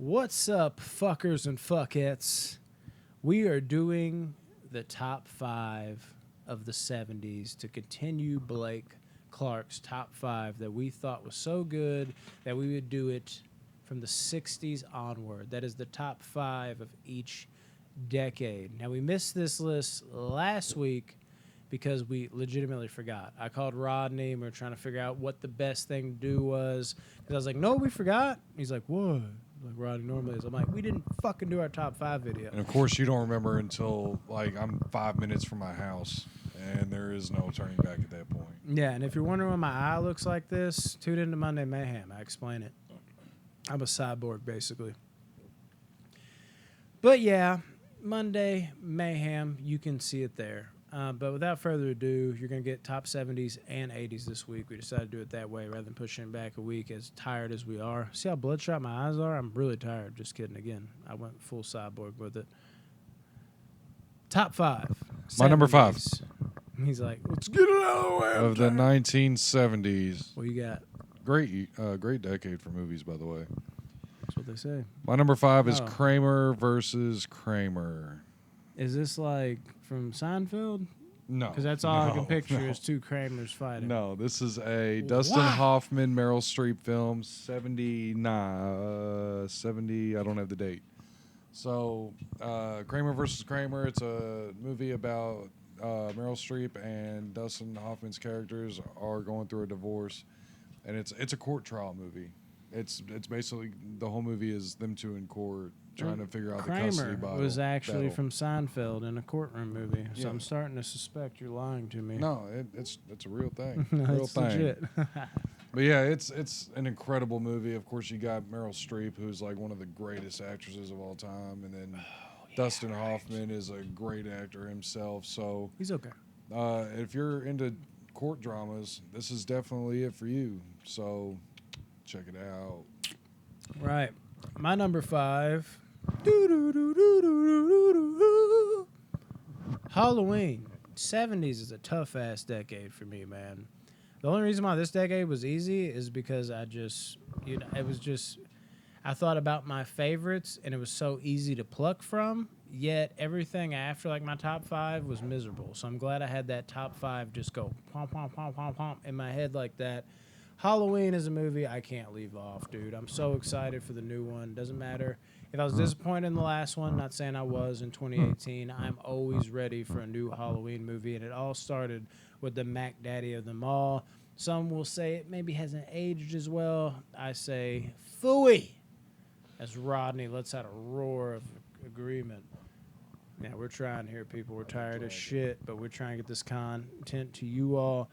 What's up, fuckers and fuckettes? We are doing the top 5 of the 70s to continue Blake Clark's top 5 that we thought was so good that we would do it from the 60s onward. That is the top 5 of each decade. Now, we missed this list last week because we legitimately forgot. I called Rodney and we were trying to figure out what the best thing to do was. Because I was like, no, we forgot. He's like, what? Like Rodney normally is. I'm like, we didn't fucking do our top 5 video. And of course, you don't remember until like I'm 5 minutes from my house, and there is no turning back at that point. Yeah, and if you're wondering why my eye looks like this, tune into Monday Mayhem. I explain it. I'm a cyborg, basically. But yeah, Monday Mayhem, you can see it there. But without further ado, you're going to get top 70s and 80s this week. We decided to do it that way rather than pushing it back a week, as tired as we are. See how bloodshot my eyes are? I'm really tired. Just kidding. Again, I went full cyborg with it. Top 5. My number 5. 70s. He's like, let's get it out of the way. Of the 1970s. What you got? Great decade for movies, by the way. That's what they say. My number 5 is Oh. Kramer versus Kramer. Is this like from Seinfeld? No. Because that's all I can no, picture no. is two Kramers fighting. No, this is a Dustin Wow. Hoffman, Meryl Streep film, 70, I don't have the date. So, Kramer versus Kramer, it's a movie about Meryl Streep and Dustin Hoffman's characters are going through a divorce, and it's a court trial movie. It's basically, the whole movie is them two in court trying to figure out the custody Kramer battle. was actually from Seinfeld in a courtroom movie, so Yeah. I'm starting to suspect you're lying to me. No, it's a real thing. No, real it's thing. legit. But yeah, it's an incredible movie. Of course, you got Meryl Streep, who's like one of the greatest actresses of all time, and then Dustin Hoffman is a great actor himself. So He's okay. if you're into court dramas, this is definitely it for you. So check it out. Right. My number 5. Halloween. 70s is a tough ass decade for me, man. The only reason why this decade was easy is because I just, it was just, I thought about my favorites and it was so easy to pluck from, yet everything after like my top 5 was miserable. So I'm glad I had that top 5 just go pom, pom, pom, pom, pom in my head like that. Halloween is a movie I can't leave off, dude. I'm so excited for the new one. Doesn't matter if I was disappointed in the last one, not saying I was in 2018. I'm always ready for a new Halloween movie, and it all started with the Mac Daddy of them all. Some will say it maybe hasn't aged as well. I say, phooey, as Rodney lets out a roar of agreement. Yeah, we're trying here, people. We're tired as shit, but we're trying to get this content to you all.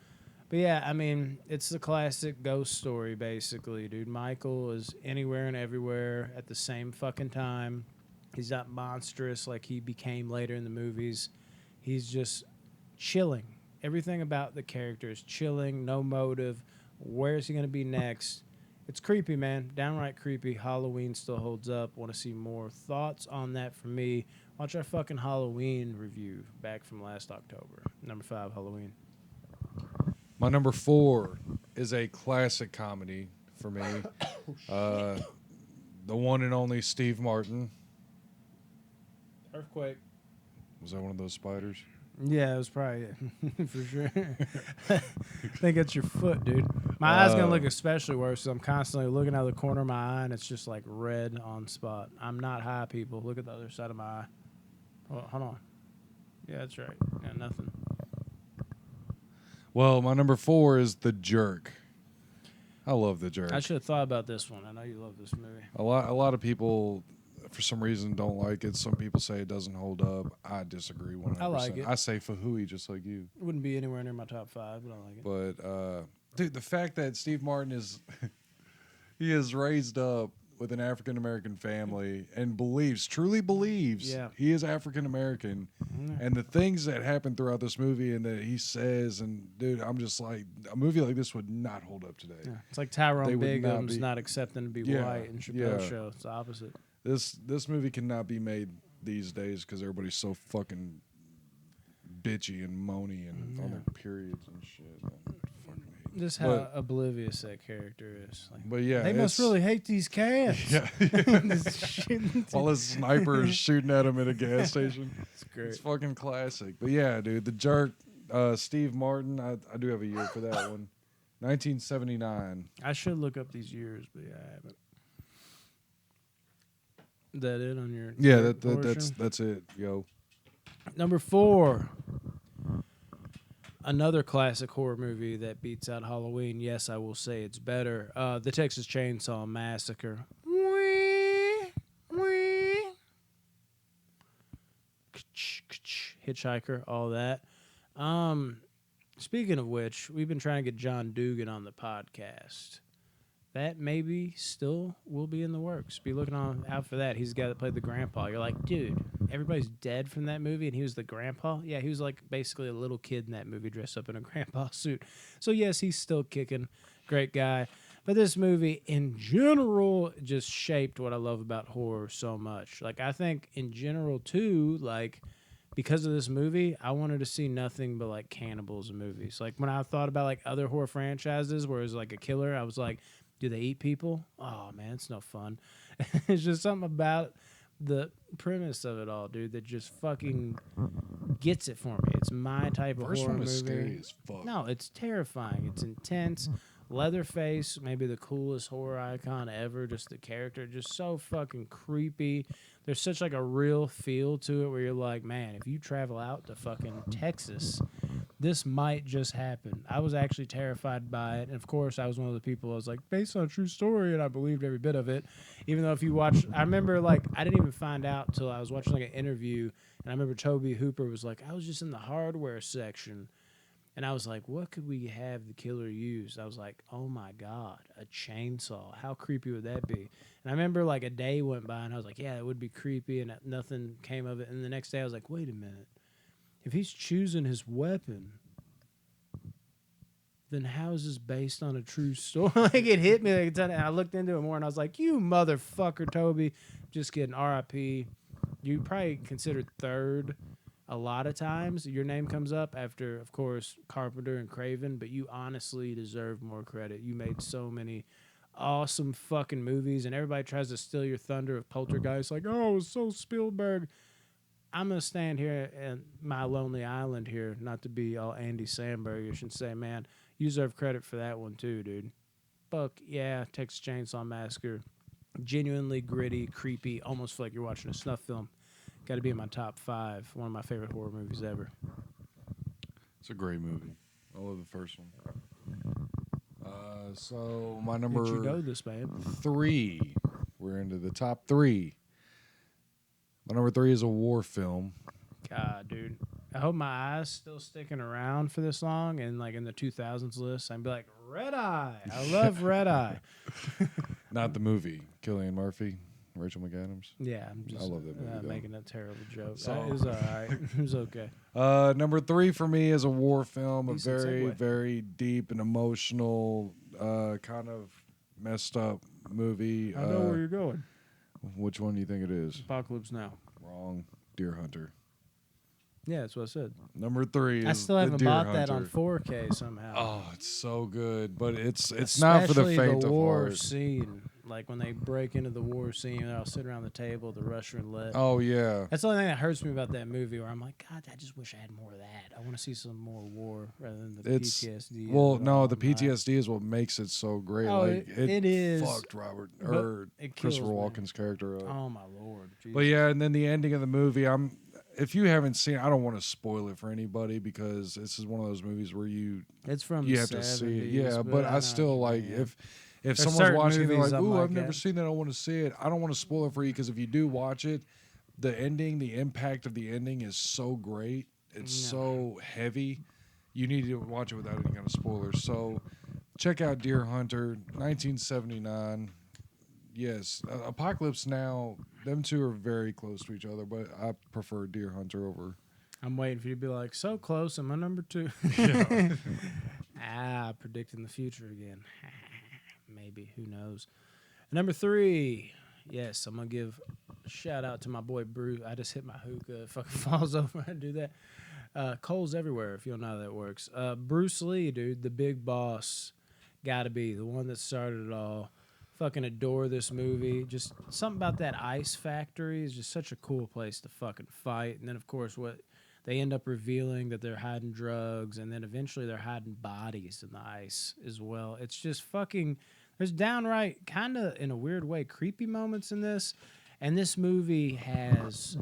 But yeah, I mean, it's the classic ghost story, basically, dude. Michael is anywhere and everywhere at the same fucking time. He's not monstrous like he became later in the movies. He's just chilling. Everything about the character is chilling, no motive. Where is he going to be next? It's creepy, man. Downright creepy. Halloween still holds up. Want to see more thoughts on that from me? Watch our fucking Halloween review back from last October. Number 5, Halloween. My number 4 is a classic comedy for me. The one and only Steve Martin. Earthquake. Was that one of those spiders? Yeah, it was probably it. For sure. I think it's your foot, dude. My eye's going to look especially worse because I'm constantly looking out of the corner of my eye and it's just like red on spot. I'm not high, people. Look at the other side of my eye. Oh, hold on. Yeah, that's right. Yeah, nothing. Well, my number 4 is The Jerk. I love The Jerk. I should have thought about this one. I know you love this movie. A lot of people, for some reason, don't like it. Some people say it doesn't hold up. I disagree 100%. I like it. I say Fahooey just like you. It wouldn't be anywhere near my top 5, but I like it. But, dude, the fact that Steve Martin is, he is raised up with an African-American family and truly believes Yeah. he is African-American. And the things that happen throughout this movie and that he says, and dude, I'm just like, a movie like this would not hold up today. Yeah. It's like Tyrone They would not Bigum's be- not accepting to be Yeah, white in Chappelle's yeah. show. It's the opposite. This movie cannot be made these days because everybody's so fucking bitchy and moany and on their periods and shit. I fucking hate Just how oblivious that character is. Like, But yeah, they must really hate these cats. Yeah. This shit. While his sniper is shooting at him at a gas station. It's great. It's fucking classic. But yeah, dude, The Jerk, Steve Martin. I do have a year for that one. 1979. I should look up these years, but yeah, I haven't. Is that it on your? Yeah, your that's it. Yo. Number 4. Another classic horror movie that beats out Halloween. Yes, I will say it's better. The Texas Chainsaw Massacre. Hitchhiker, all that. Speaking of which, we've been trying to get John Dugan on the podcast. That maybe still will be in the works. Be looking out for that. He's the guy that played the grandpa. You're like, dude, everybody's dead from that movie, and he was the grandpa? Yeah, he was like basically a little kid in that movie dressed up in a grandpa suit. So, yes, he's still kicking. Great guy. But this movie, in general, just shaped what I love about horror so much. Like, I think in general, too, like, because of this movie, I wanted to see nothing but, like, cannibals in movies. Like, when I thought about, like, other horror franchises where it was, like, a killer, I was like, do they eat people? Oh, man, it's no fun. It's just something about the premise of it all, dude, that just fucking gets it for me. It's my type of First horror one was movie. scary as fuck. No, it's terrifying. It's intense. Leatherface, maybe the coolest horror icon ever. Just the character, just so fucking creepy. There's such like a real feel to it where you're like, man, if you travel out to fucking Texas, this might just happen. I was actually terrified by it. And of course, I was one of the people I was like, based on a true story, and I believed every bit of it. Even though if you watch, I remember like, I didn't even find out till I was watching like an interview, and I remember Toby Hooper was like, I was just in the hardware section. And I was like, what could we have the killer use? I was like, oh my God, a chainsaw. How creepy would that be? And I remember like a day went by and I was like, yeah, it would be creepy, and nothing came of it. And the next day I was like, wait a minute. If he's choosing his weapon, then how is this based on a true story? Like it hit me like a ton. And I looked into it more and I was like, you motherfucker, Toby. Just kidding. R.I.P. You probably considered third. A lot of times your name comes up after, of course, Carpenter and Craven, but you honestly deserve more credit. You made so many awesome fucking movies, and everybody tries to steal your thunder of Poltergeist, like, oh, it was so Spielberg. I'm going to stand here in my lonely island here, not to be all Andy Sambergish, and say, man, you deserve credit for that one too, dude. Fuck, yeah, Texas Chainsaw Massacre. Genuinely gritty, creepy, almost feel like you're watching a snuff film. Got to be in my top 5. One of my favorite horror movies ever. It's a great movie. I love the first one. So my number Did you know this, man? 3. We're into the top 3. My number 3 is a war film. God, dude. I hope my eyes still sticking around for this long, and like in the 2000s list, I'd be like, Red Eye. I love Red Eye. Not the movie. Cillian Murphy, Rachel McAdams. Yeah, I'm just I love that movie, though. making a terrible joke. So- It was all right. It was okay. Number 3 for me is a war film, a Decent very, segue. very deep and emotional, kind of messed up movie. I know where you're going. Which one do you think it is? Apocalypse Now. Wrong. Deer Hunter. Yeah, that's what I said. Number 3 is I still The haven't Deer bought that Hunter. on 4K somehow. Oh, it's so good, but it's not for the Especially faint the of war heart. scene. Like when they break into the war scene, and I'll sit around the table, the Russian roulette. Oh yeah, That's the only thing that hurts me about that movie, where I'm like, God, I just wish I had more of that. I want to see some more war rather than the It's- PTSD. well, of it no, all. the PTSD is what makes it so great. Oh, like it is, fucked Robert but or it kills Christopher me. Walken's character up. Oh my lord. Jesus. But yeah, and then the ending of the movie, if you haven't seen, I don't want to spoil it for anybody because this is one of those movies where you It's from you the have to see 70s, it. Yeah, but I I know still what like you mean. if There's someone's certain watching, they're movies like, I'm "Ooh, like I've never that. seen that. I want to see it." I don't want to spoil it for you because if you do watch it, the ending, the impact of the ending is so great. It's so heavy. You need to watch it without any kind of spoilers. So check out Deer Hunter, 1979. Yes, Apocalypse Now. Them two are very close to each other, but I prefer Deer Hunter over. I'm waiting for you to be like, so close. I'm my number 2. Predicting the future again. Maybe. Who knows? Number 3. Yes, I'm going to give a shout out to my boy Bruce. I just hit my hookah. It fucking falls over. I do that. Cole's everywhere, if you'll know how that works. Bruce Lee, dude, the big boss, gotta be the one that started it all. Fucking adore this movie. Just something about that ice factory is just such a cool place to fucking fight. And then, of course, what they end up revealing that they're hiding drugs, and then eventually they're hiding bodies in the ice as well. It's just fucking. There's downright, kind of in a weird way, creepy moments in this. And this movie has,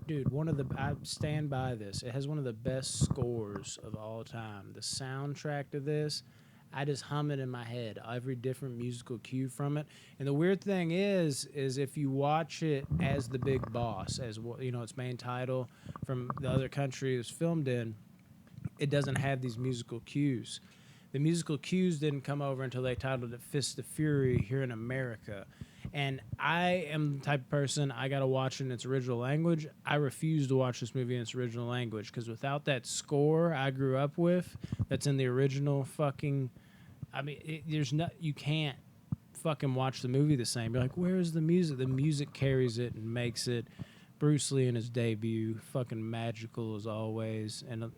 dude, I stand by this. It has one of the best scores of all time. The soundtrack to this, I just hum it in my head. Every different musical cue from it. And the weird thing is if you watch it as The Big Boss, as its main title from the other country it was filmed in, it doesn't have these musical cues. The musical cues didn't come over until they titled it Fist of Fury here in America. And I am the type of person, I got to watch it in its original language. I refuse to watch this movie in its original language because without that score I grew up with that's in the original fucking... I mean, you can't fucking watch the movie the same. You're like, where's the music? The music carries it and makes it. Bruce Lee in his debut, fucking magical as always. And,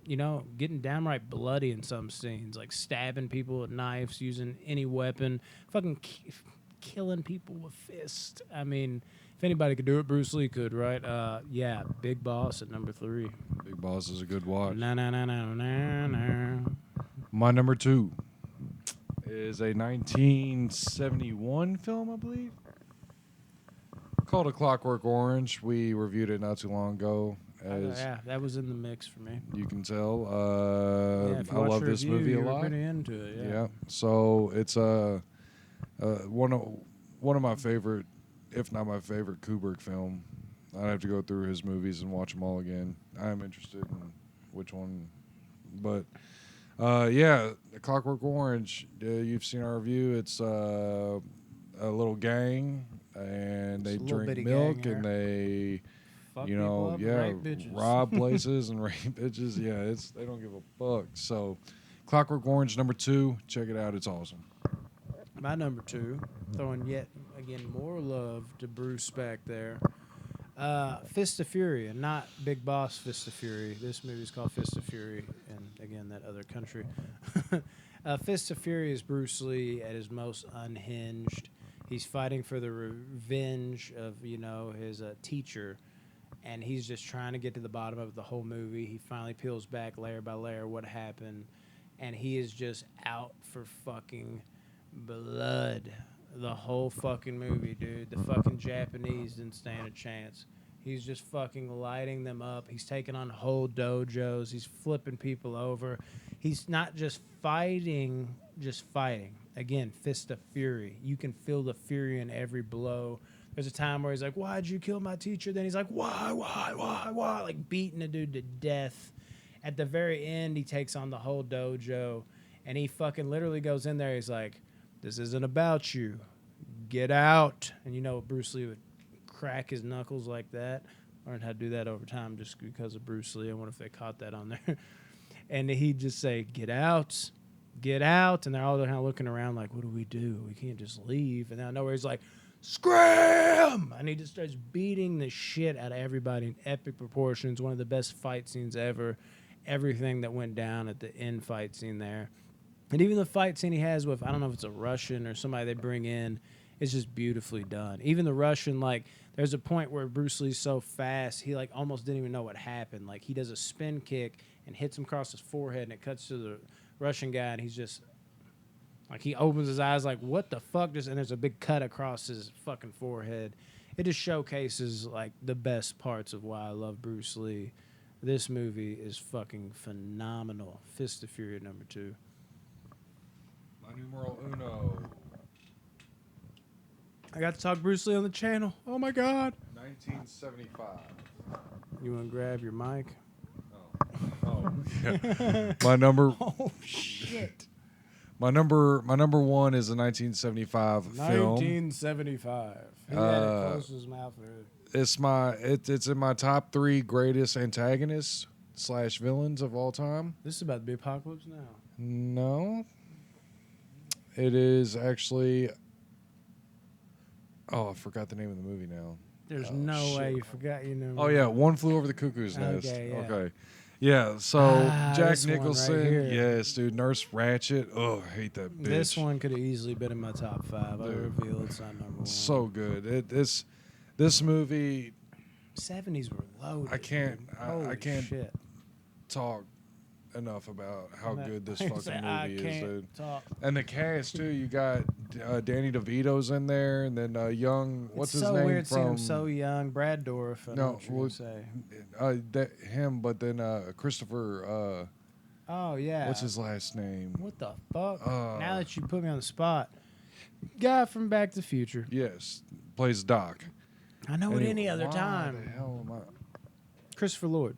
getting downright bloody in some scenes, like stabbing people with knives, using any weapon, fucking killing people with fists. I mean, if anybody could do it, Bruce Lee could, right? Yeah, Big Boss at number 3. Big Boss is a good watch. No. My number 2 is a 1971 film, I believe, called A Clockwork Orange. We reviewed it not too long ago. Yeah, that was in the mix for me. You can tell. If you I watch love the this review, movie a you were lot. pretty into it, Yeah. So it's one of my favorite, if not my favorite, Kubrick film. I'd have to go through his movies and watch them all again. I am interested in which one, but yeah, Clockwork Orange. You've seen our review. It's a little gang, and they drink milk, and they, Fuck people up and rape bitches. rob places and rape bitches. Yeah, they don't give a fuck. So, Clockwork Orange number 2. Check it out. It's awesome. My number 2, throwing yet again more love to Bruce back there. Fist of Fury, and not Big Boss Fist of Fury. This movie is called Fist of Fury, and again, that other country. Fist of Fury is Bruce Lee at his most unhinged. He's fighting for the revenge of, his teacher, and he's just trying to get to the bottom of the whole movie. He finally peels back layer by layer what happened, and he is just out for fucking blood the whole fucking movie, dude. The fucking Japanese didn't stand a chance. He's just fucking lighting them up. He's taking on whole dojos. He's flipping people over. He's not just fighting, Again, Fist of Fury. You can feel the fury in every blow. There's a time where he's like, why'd you kill my teacher? Then he's like, why? Like beating a dude to death. At the very end, he takes on the whole dojo, and he fucking literally goes in there. He's like, this isn't about you. Get out. And Bruce Lee would crack his knuckles like that. Learned how to do that over time just because of Bruce Lee. I wonder if they caught that on there. And he'd just say, get out. Get out. And they're all kind of looking around like, what do? We can't just leave. And out of nowhere, he's like, scram! And he just starts beating the shit out of everybody in epic proportions. One of the best fight scenes ever. Everything that went down at the end fight scene there. And even the fight scene he has with, I don't know if it's a Russian or somebody they bring in, is just beautifully done. Even the Russian, there's a point where Bruce Lee's so fast, he, almost didn't even know what happened. He does a spin kick and hits him across his forehead, and it cuts to the Russian guy, and he's just, he opens his eyes what the fuck? And there's a big cut across his fucking forehead. It just showcases, the best parts of why I love Bruce Lee. This movie is fucking phenomenal. Fist of Fury number 2. My numero uno. I got to talk Bruce Lee on the channel. Oh my God. 1975. You want to grab your mic? Oh. Yeah. My number. Oh shit. My number 1 is a 1975 film. 1975. He had it close to his mouth. It's in my top 3 greatest antagonists / villains of all time. This is about to be Apocalypse Now. No. It is actually. Oh, I forgot the name of the movie now. There's no way you forgot your number. Oh yeah, One Flew Over the Cuckoo's Nest. Okay, yeah. Okay. Yeah, so Jack This one right Nicholson, here. yes, dude. Nurse Ratchet, oh, I hate that bitch. This one could have easily been in my top 5. I Dude. reveal it's not number 1. So good. This movie, 70s were loaded. I can't- dude. I Holy can't shit. talk enough about how I'm not- good this I fucking say, I movie is, can't dude. talk. And the cast too. You got Danny DeVito's in there, and then young. What's It's his so name weird seeing from? him so young. Brad Dourif. I know No, what you're well, gonna say. him, but then Christopher. Oh yeah. What's his last name? What the fuck? Uh, Now that you put me on the spot, guy from Back to the Future. Yes, plays Doc. I know it Anyway, any other why time. The hell am I? Christopher Lloyd.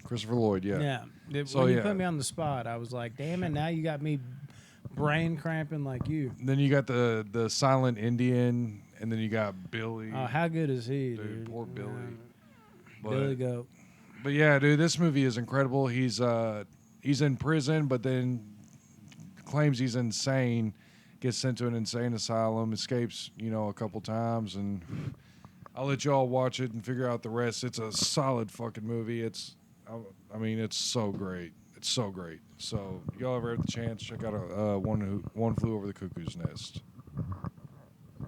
Christopher Lloyd. Yeah. So, when you yeah. put me on the spot, I was like, damn it, now you got me brain cramping like you. Then you got the silent Indian, and then you got Billy. Oh, how good is he, Dude, dude? poor Billy. But, Billy Goat. but yeah, dude, this movie is incredible. He's in prison, but then claims he's insane. Gets sent to an insane asylum. Escapes, a couple times, and I'll let y'all watch it and figure out the rest. It's a solid fucking movie. It's so great. It's so great. So y'all ever have the chance, check out One Flew Over the Cuckoo's Nest.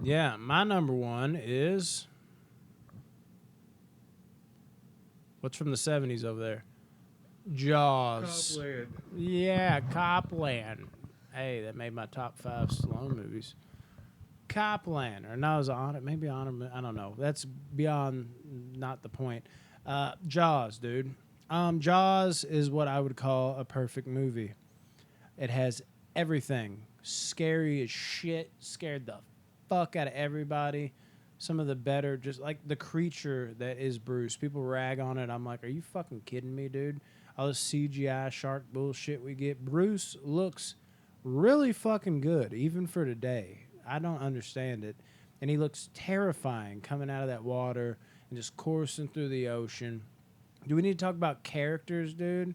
Yeah, my number 1 is what's from the 70s over there? Jaws. Yeah, Copland. Hey, that made my top 5 Stallone movies. Copland, or no, it was Honor, maybe Honor. I don't know. That's beyond, not the point. Jaws, dude. Jaws is what I would call a perfect movie. It has everything. Scary as shit. Scared the fuck out of everybody. Some of the better, just like the creature that is Bruce. People rag on it. I'm like, are you fucking kidding me, dude? All this CGI shark bullshit we get. Bruce looks really fucking good, even for today. I don't understand it. And he looks terrifying coming out of that water and just coursing through the ocean. Do we need to talk about characters, dude?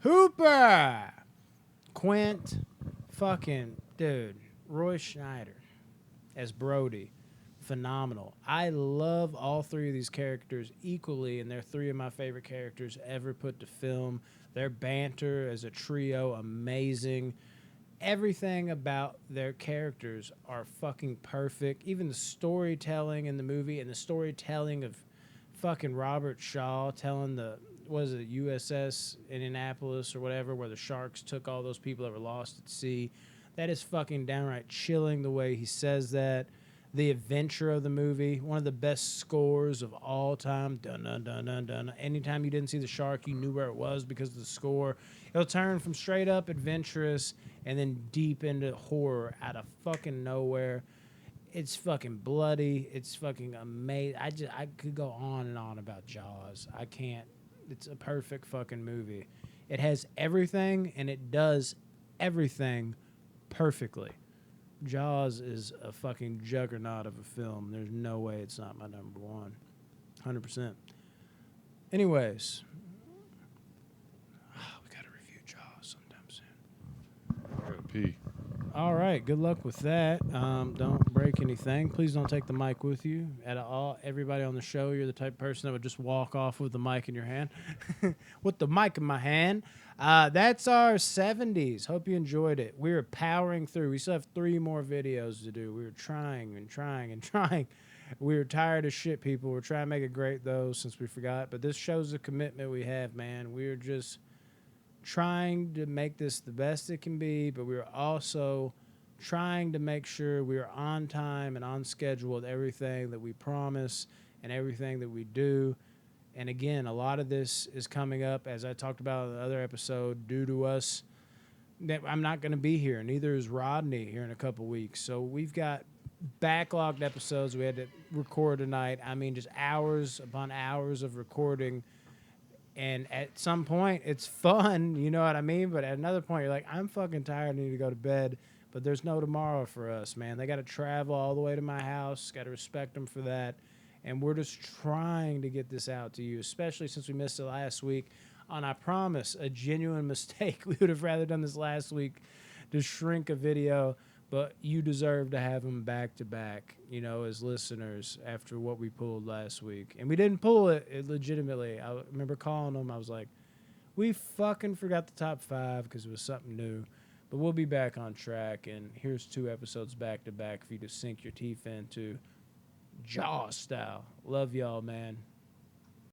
Hooper! Quint. Fucking, dude. Roy Schneider as Brody. Phenomenal. I love all 3 of these characters equally, and they're 3 of my favorite characters ever put to film. Their banter as a trio, amazing. Everything about their characters are fucking perfect. Even the storytelling in the movie and the storytelling of fucking Robert Shaw telling USS Indianapolis or whatever, where the sharks took all those people that were lost at sea. That is fucking downright chilling the way he says that. The adventure of the movie, one of the best scores of all time. Dun dun dun dun dun. Anytime you didn't see the shark, you knew where it was because of the score. It'll turn from straight up adventurous and then deep into horror out of fucking nowhere. It's fucking bloody. It's fucking amazing. I could go on and on about Jaws. I can't. It's a perfect fucking movie. It has everything and it does everything perfectly. Jaws is a fucking juggernaut of a film. There's no way it's not my number 1. 100%. Anyways. We got to review Jaws sometime soon. I gotta pee. All right. Good luck with that. Don't break anything. Please don't take the mic with you. Everybody on the show, you're the type of person that would just walk off with the mic in your hand. With the mic in my hand. That's our 70s. Hope you enjoyed it. We were powering through. We still have 3 more videos to do. We were trying and trying and trying. We were tired of shit, people. We're trying to make it great, though, since we forgot. But this shows the commitment we have, man. We're just trying to make this the best it can be, but we're also trying to make sure we're on time and on schedule with everything that we promise and everything that we do. And again, a lot of this is coming up, as I talked about in the other episode, due to us. I'm not going to be here. Neither is Rodney here in a couple weeks. So we've got backlogged episodes we had to record tonight. I mean, just hours upon hours of recording. And at some point, it's fun, you know what I mean? But at another point, you're like, I'm fucking tired. I need to go to bed. But there's no tomorrow for us, man. They got to travel all the way to my house. Got to respect them for that. And we're just trying to get this out to you, especially since we missed it last week on, I promise, a genuine mistake. We would have rather done this last week to shrink a video, but you deserve to have them back to back, you know, as listeners after what we pulled last week. And we didn't pull it legitimately. I remember calling them. I was like, We fucking forgot the top 5 because it was something new. But we'll be back on track, and here's 2 episodes back to back for you to sink your teeth into, Jaws style. Love y'all, man.